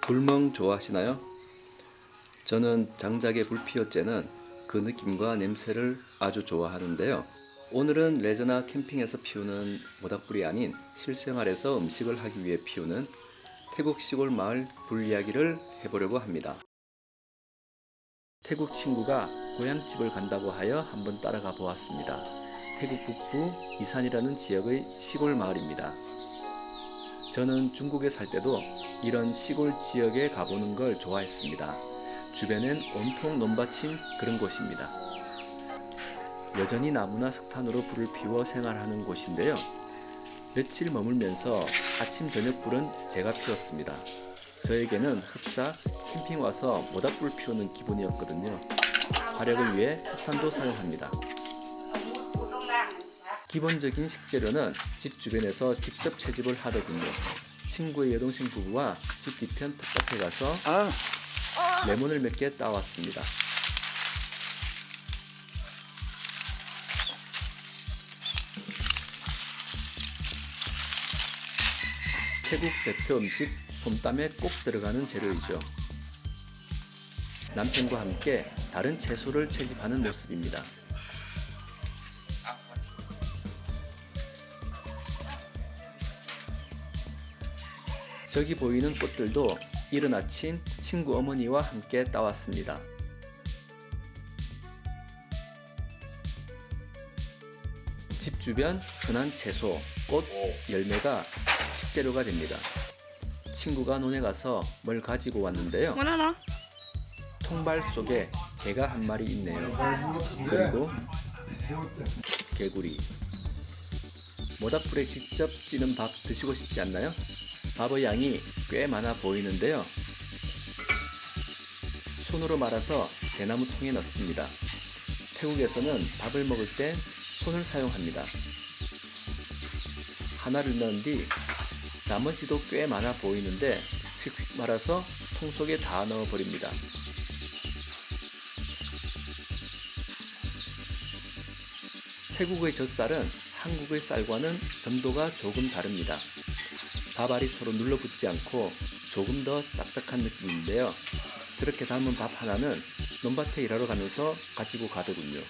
불멍 좋아하시나요? 저는 장작에 불 피웠째는 그 느낌과 냄새를 아주 좋아하는데요. 오늘은 레저나 캠핑에서 피우는 모닥불이 아닌 실생활에서 음식을 하기 위해 피우는 태국 시골 마을 불 이야기를 해보려고 합니다. 태국 친구가 고향집을 간다고 하여 한번 따라가 보았습니다. 태국 북부 이산이라는 지역의 시골 마을입니다. 저는 중국에 살 때도 이런 시골 지역에 가보는 걸 좋아했습니다. 주변엔 온통 논밭인 그런 곳입니다. 여전히 나무나 석탄으로 불을 피워 생활하는 곳인데요. 며칠 머물면서 아침 저녁 불은 제가 피웠습니다. 저에게는 흡사 캠핑 와서 모닥불 피우는 기분이었거든요. 화력을 위해 석탄도 사용합니다. 기본적인 식재료는 집 주변에서 직접 채집을 하더군요. 친구의 여동생 부부와 집 뒤편 텃밭에 가서 레몬을 몇 개 따왔습니다. 태국 대표 음식 솜땀에 꼭 들어가는 재료이죠. 남편과 함께 다른 채소를 채집하는 모습입니다. 저기 보이는 꽃들도 이른 아침 친구 어머니와 함께 따왔습니다. 집 주변 흔한 채소, 꽃, 열매가 식재료가 됩니다. 친구가 논에 가서 뭘 가지고 왔는데요. 통발 속에 개가 한 마리 있네요. 그리고 개구리. 모닥불에 직접 찌는 밥 드시고 싶지 않나요? 밥의 양이 꽤 많아 보이는데요. 손으로 말아서 대나무 통에 넣습니다. 태국에서는 밥을 먹을 때 손을 사용합니다. 하나를 넣은 뒤 나머지도 꽤 많아 보이는데 휙휙 말아서 통 속에 다 넣어버립니다. 태국의 젖살은 한국의 쌀과는 점도가 조금 다릅니다. 밥알이 서로 눌러붙지 않고 조금 더 딱딱한 느낌인데요. 저렇게 담은 밥 하나는 논밭에 일하러 가면서 가지고 가더군요.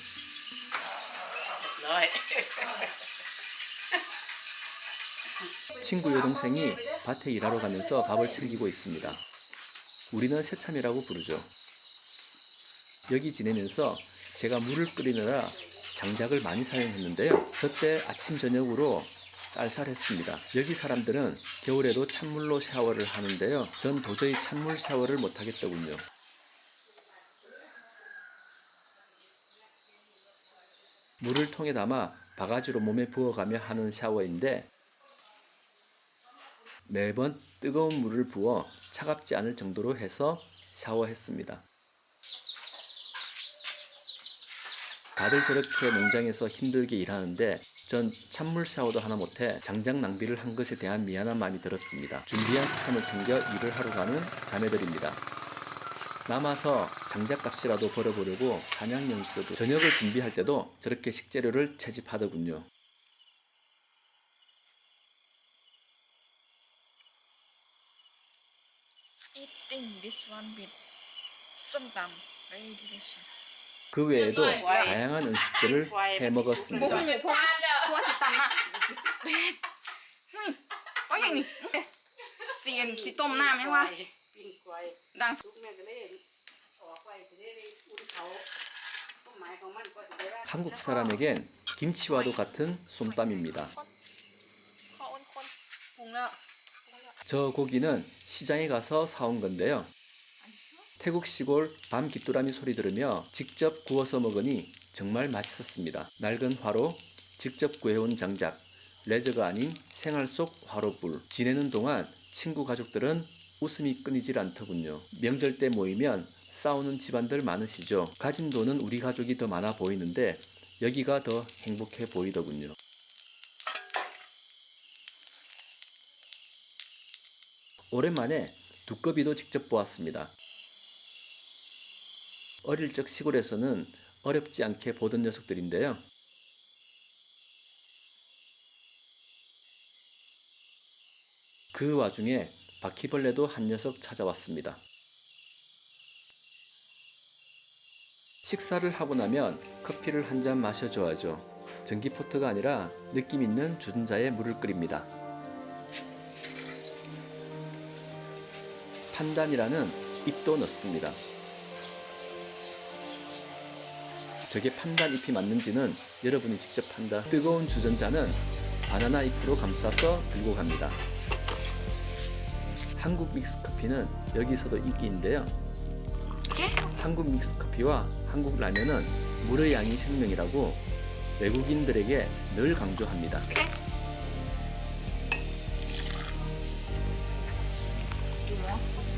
친구 여동생이 밭에 일하러 가면서 밥을 챙기고 있습니다. 우리는 새참이라고 부르죠. 여기 지내면서 제가 물을 끓이느라 장작을 많이 사용했는데요. 저때 아침 저녁으로 쌀쌀했습니다. 여기 사람들은 겨울에도 찬물로 샤워를 하는데요. 전 도저히 찬물 샤워를 못하겠더군요. 물을 통에 담아 바가지로 몸에 부어가며 하는 샤워인데 매번 뜨거운 물을 부어 차갑지 않을 정도로 해서 샤워했습니다. 다들 저렇게 농장에서 힘들게 일하는데 전 찬물 샤워도 하나 못해 장작 낭비를 한 것에 대한 미안한 마음이 들었습니다. 준비한 새참을 챙겨 일을 하러 가는 자매들입니다. 남아서 장작값이라도 벌어보려고 사냥용이 있어도 저녁을 준비할 때도 저렇게 식재료를 채집하더군요. Eating this one with somtam, very delicious. 그 외에도 다양한 음식들을 해 먹었습니다. Có gì nhỉ? Xiên xì tôm nam ấy hoa. Đang. 한국 사람에겐 김치와도 같은 솜땀입니다. 저 고기는 시장에 가서 사온 건데요. 태국 시골 밤 귀뚜라미 소리 들으며 직접 구워서 먹으니 정말 맛있었습니다. 낡은 화로, 직접 구해온 장작, 레저가 아닌 생활 속 화로불. 지내는 동안 친구 가족들은 웃음이 끊이질 않더군요. 명절 때 모이면 싸우는 집안들 많으시죠. 가진 돈은 우리 가족이 더 많아 보이는데 여기가 더 행복해 보이더군요. 오랜만에 두꺼비도 직접 보았습니다. 어릴 적 시골에서는 어렵지 않게 보던 녀석들인데요. 그 와중에 바퀴벌레도 한 녀석 찾아왔습니다. 식사를 하고 나면 커피를 한 잔 마셔줘야죠. 전기포트가 아니라 느낌 있는 주전자에 물을 끓입니다. 판단이라는 잎도 넣습니다. 저게 판단 잎이 맞는지는 여러분이 직접 판단. 뜨거운 주전자는 바나나 잎으로 감싸서 들고 갑니다. 한국 믹스커피는 여기서도 인기인데요. 한국 믹스커피와 한국 라면은 물의 양이 생명이라고 외국인들에게 늘 강조합니다. Gì nữa?